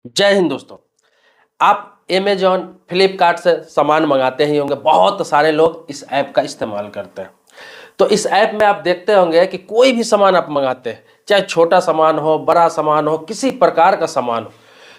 जय हिंद दोस्तों। आप अमेजॉन फ्लिपकार्ट से सामान मंगाते ही होंगे। बहुत सारे लोग इस ऐप का इस्तेमाल करते हैं। तो इस ऐप में आप देखते होंगे कि कोई भी सामान आप मंगाते हैं, चाहे छोटा सामान हो, बड़ा सामान हो, किसी प्रकार का सामान हो,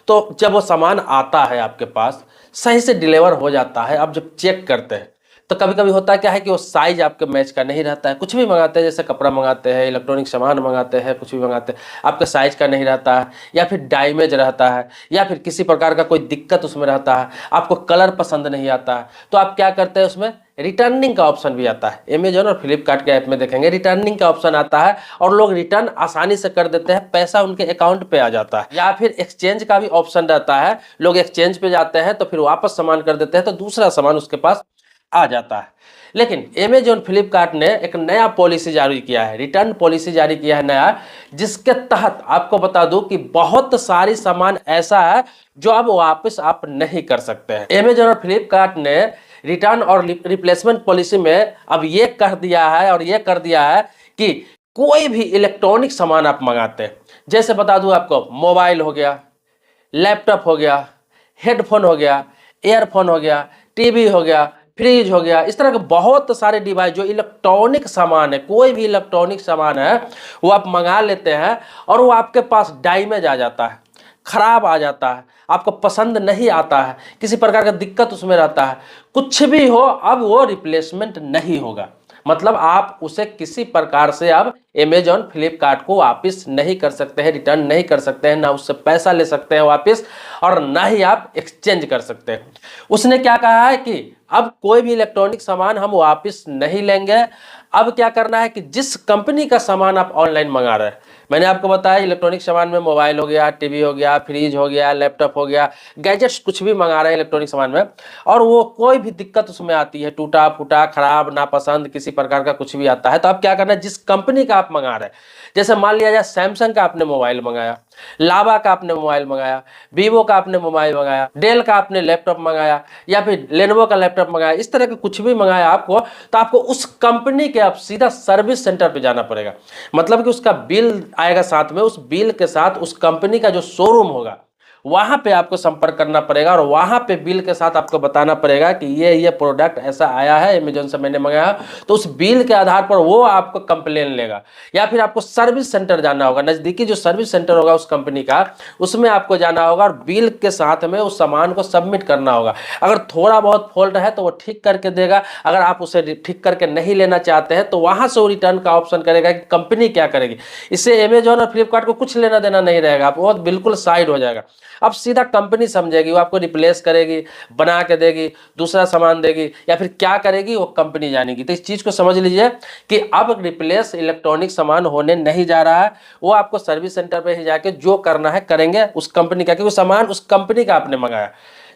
तो जब वो सामान आता है आपके पास, सही से डिलीवर हो जाता है। आप जब चेक करते हैं तो कभी कभी होता है क्या है कि वो साइज आपके मैच का नहीं रहता है। कुछ भी मंगाते हैं, जैसे कपड़ा मंगाते हैं, इलेक्ट्रॉनिक सामान मंगाते हैं, कुछ भी मंगाते हैं, आपके साइज का नहीं रहता है, या फिर डैमेज रहता है, या फिर किसी प्रकार का कोई दिक्कत उसमें रहता है, आपको कलर पसंद नहीं आता है। तो आप क्या करते हैं, उसमें रिटर्निंग का ऑप्शन भी आता है। अमेजॉन और फ्लिपकार्ट के ऐप में देखेंगे रिटर्निंग का ऑप्शन आता है, और लोग रिटर्न आसानी से कर देते हैं, पैसा उनके अकाउंट पे आ जाता है। या फिर एक्सचेंज का भी ऑप्शन रहता है, लोग एक्सचेंज पे जाते हैं तो फिर वापस सामान कर देते हैं, तो दूसरा सामान उसके पास आ जाता है। लेकिन अमेजॉन फ्लिपकार्ट ने एक नया पॉलिसी जारी किया है, रिटर्न पॉलिसी जारी किया है नया, जिसके तहत आपको बता दूं कि बहुत सारी सामान ऐसा है जो अब वापस आप नहीं कर सकते हैं। अमेजॉन और फ्लिपकार्ट ने रिटर्न और रिप्लेसमेंट पॉलिसी में अब ये कह दिया है और ये कर दिया है कि कोई भी इलेक्ट्रॉनिक सामान आप मंगाते हैं, जैसे बता दूं आपको, मोबाइल हो गया, लैपटॉप हो गया, हेडफोन हो गया, एयरफोन हो गया, टीवी हो गया, फ्रिज हो गया, इस तरह के बहुत सारे डिवाइस जो इलेक्ट्रॉनिक सामान है, कोई भी इलेक्ट्रॉनिक सामान है वो आप मंगा लेते हैं और वो आपके पास डैमेज आ जाता है, खराब आ जाता है, आपको पसंद नहीं आता है, किसी प्रकार का दिक्कत उसमें रहता है, कुछ भी हो, अब वो रिप्लेसमेंट नहीं होगा। मतलब आप उसे किसी प्रकार से अब अमेजॉन फ्लिपकार्ट को वापस नहीं कर सकते हैं, रिटर्न नहीं कर सकते हैं, ना उससे पैसा ले सकते हैं वापस, और ना ही आप एक्सचेंज कर सकते हैं। उसने क्या कहा है कि अब कोई भी इलेक्ट्रॉनिक सामान हम वापस नहीं लेंगे। अब क्या करना है कि जिस कंपनी का सामान आप ऑनलाइन मंगा रहे हैं, मैंने आपको बताया इलेक्ट्रॉनिक सामान में मोबाइल हो गया, टीवी हो गया, फ्रिज हो गया, लैपटॉप हो गया, गैजेट्स कुछ भी मंगा रहे हैं इलेक्ट्रॉनिक सामान में, और वो कोई भी दिक्कत उसमें आती है, टूटा फूटा, खराब, नापसंद, किसी प्रकार का कुछ भी आता है, तो आप क्या करना है, जिस कंपनी का आप मंगा रहे हैं, जैसे मान लिया जाए सैमसंग का आपने मोबाइल मंगाया, लावा का आपने मोबाइल मंगाया, वीवो का आपने मोबाइल मंगाया, डेल का आपने लैपटॉप मंगाया, या फिर लेनोवो का लैपटॉप मंगाया, इस तरह के कुछ भी मंगाया आपको, तो आपको उस कंपनी के आप सीधा सर्विस सेंटर पे जाना पड़ेगा। मतलब कि उसका बिल आएगा साथ में, उस बिल के साथ उस कंपनी का जो शोरूम होगा वहां पे आपको संपर्क करना पड़ेगा, और वहां पे बिल के साथ आपको बताना पड़ेगा कि ये प्रोडक्ट ऐसा आया है, अमेजॉन से मैंने मंगाया। तो उस बिल के आधार पर वो आपको कंप्लेन लेगा, या फिर आपको सर्विस सेंटर जाना होगा, नजदीकी जो सर्विस सेंटर होगा उस कंपनी का, उसमें आपको जाना होगा, और बिल के साथ में उस सामान को सबमिट करना होगा। अगर थोड़ा बहुत फॉल्ट है तो वो ठीक करके देगा, अगर आप उसे ठीक करके नहीं लेना चाहते हैं तो वहां से वो रिटर्न का ऑप्शन करेगा कि कंपनी क्या करेगी। इससे अमेजॉन और फ्लिपकार्ट को कुछ लेना देना नहीं रहेगा, वो बिल्कुल साइड हो जाएगा। अब सीधा कंपनी समझेगी, वो आपको रिप्लेस करेगी, बना के देगी, दूसरा सामान देगी, या फिर क्या करेगी वो कंपनी जानेगी। तो इस चीज को समझ लीजिए कि अब रिप्लेस इलेक्ट्रॉनिक सामान होने नहीं जा रहा है, वो आपको सर्विस सेंटर पे ही जाके जो करना है करेंगे उस कंपनी का, क्योंकि सामान उस कंपनी का आपने मंगाया।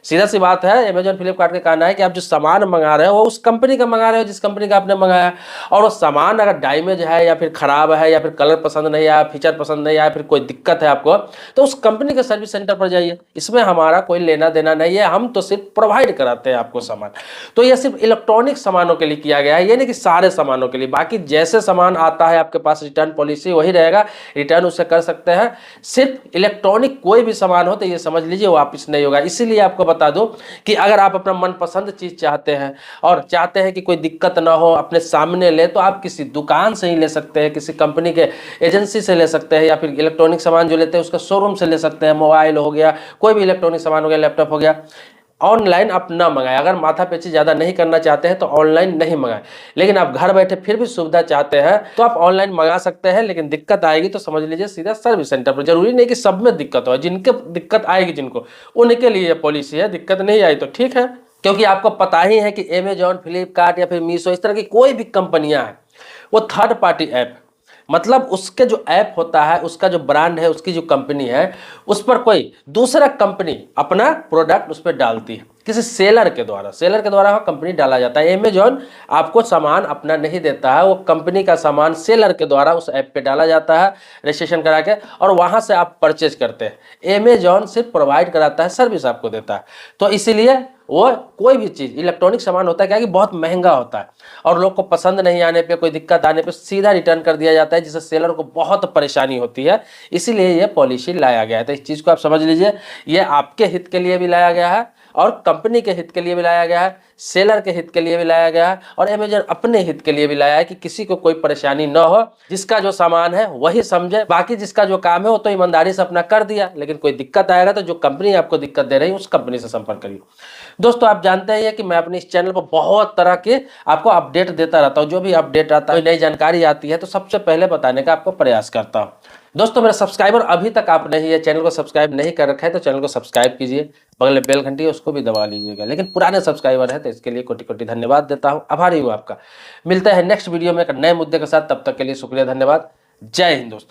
सीधा सी बात है, अमेजॉन फ्लिपकार्ट का कहना है कि आप जो सामान मंगा रहे हो वो उस कंपनी का मंगा रहे हो जिस कंपनी का आपने मंगाया, और वो सामान अगर डैमेज है, या फिर खराब है, या फिर कलर पसंद नहीं आया, फीचर पसंद नहीं आया, फिर कोई दिक्कत है आपको, तो उस कंपनी के सर्विस सेंटर पर जाइए। इसमें हमारा कोई लेना देना नहीं है, हम तो सिर्फ प्रोवाइड कराते हैं आपको सामान। तो ये सिर्फ इलेक्ट्रॉनिक सामानों के लिए किया गया है, ये नहीं कि सारे सामानों के लिए। बाकी जैसे सामान आता है आपके पास रिटर्न पॉलिसी वही रहेगा, रिटर्न उसे कर सकते हैं। सिर्फ इलेक्ट्रॉनिक कोई भी सामान हो तो ये समझ लीजिए वापस नहीं होगा। इसीलिए आपको बता दूं कि अगर आप अपना मनपसंद चीज चाहते हैं और चाहते हैं कि कोई दिक्कत ना हो, अपने सामने ले, तो आप किसी दुकान से ही ले सकते हैं, किसी कंपनी के एजेंसी से ले सकते हैं, या फिर इलेक्ट्रॉनिक सामान जो लेते हैं उसका शोरूम से ले सकते हैं। मोबाइल हो गया, कोई भी इलेक्ट्रॉनिक सामान हो गया, लैपटॉप हो गया, ऑनलाइन आप ना मंगाए। अगर माथा पेची ज़्यादा नहीं करना चाहते हैं तो ऑनलाइन नहीं मंगाए, लेकिन आप घर बैठे फिर भी सुविधा चाहते हैं तो आप ऑनलाइन मंगा सकते हैं। लेकिन दिक्कत आएगी तो समझ लीजिए सीधा सर्विस सेंटर पर। जरूरी नहीं कि सब में दिक्कत हो, जिनके दिक्कत आएगी जिनको, उनके लिए ये पॉलिसी है। दिक्कत नहीं आई तो ठीक है, क्योंकि आपको पता ही है कि अमेजॉन, फ्लिपकार्ट या फिर मीशो, इस तरह की कोई भी कंपनियां हैं वो थर्ड पार्टी ऐप, मतलब उसके जो ऐप होता है, उसका जो ब्रांड है, उसकी जो कंपनी है, उस पर कोई दूसरा कंपनी अपना प्रोडक्ट उस पर डालती है। किसी सेलर के द्वारा कंपनी डाला जाता है। अमेजॉन आपको सामान अपना नहीं देता है, वो कंपनी का सामान सेलर के द्वारा उस ऐप पे डाला जाता है रजिस्ट्रेशन करा के, और वहां से आप परचेज करते हैं। अमेजॉन सिर्फ प्रोवाइड कराता है, सर्विस आपको देता है। तो इसीलिए वो कोई भी चीज़ इलेक्ट्रॉनिक सामान होता है क्या कि बहुत महंगा होता है, और लोग को पसंद नहीं आने पे, कोई दिक्कत आने पे सीधा रिटर्न कर दिया जाता है, जिससे सेलर को बहुत परेशानी होती है। इसीलिए ये पॉलिसी लाया गया है। तो इस चीज़ को आप समझ लीजिए, ये आपके हित के लिए भी लाया गया है और कंपनी के हित के लिए भी लाया गया है, सेलर के हित के लिए भी लाया गया है, और अमेजॉन अपने हित के लिए भी लाया है कि किसी को कोई परेशानी न हो। जिसका जो सामान है वही समझे, बाकी जिसका जो काम है वो तो ईमानदारी से अपना कर दिया, लेकिन कोई दिक्कत आएगा तो जो कंपनी आपको दिक्कत दे रही है उस कंपनी से संपर्क करिए। दोस्तों, आप जानते हैं कि मैं अपने इस चैनल पर बहुत तरह के आपको अपडेट देता रहता हूँ। जो भी अपडेट आता है, नई जानकारी आती है, तो सबसे पहले बताने का आपको प्रयास करता हूँ। दोस्तों, मेरा सब्सक्राइबर अभी तक आप नहीं है, चैनल को सब्सक्राइब नहीं कर रखा है तो चैनल को सब्सक्राइब कीजिए, बगल में बेल घंटी है उसको भी दबा लीजिएगा। लेकिन पुराने सब्सक्राइबर है तो इसके लिए कोटि कोटि धन्यवाद देता हूँ, आभारी हूँ आपका। मिलते हैं नेक्स्ट वीडियो में एक नए मुद्दे के साथ, तब तक के लिए शुक्रिया, धन्यवाद, जय हिंद दोस्तों।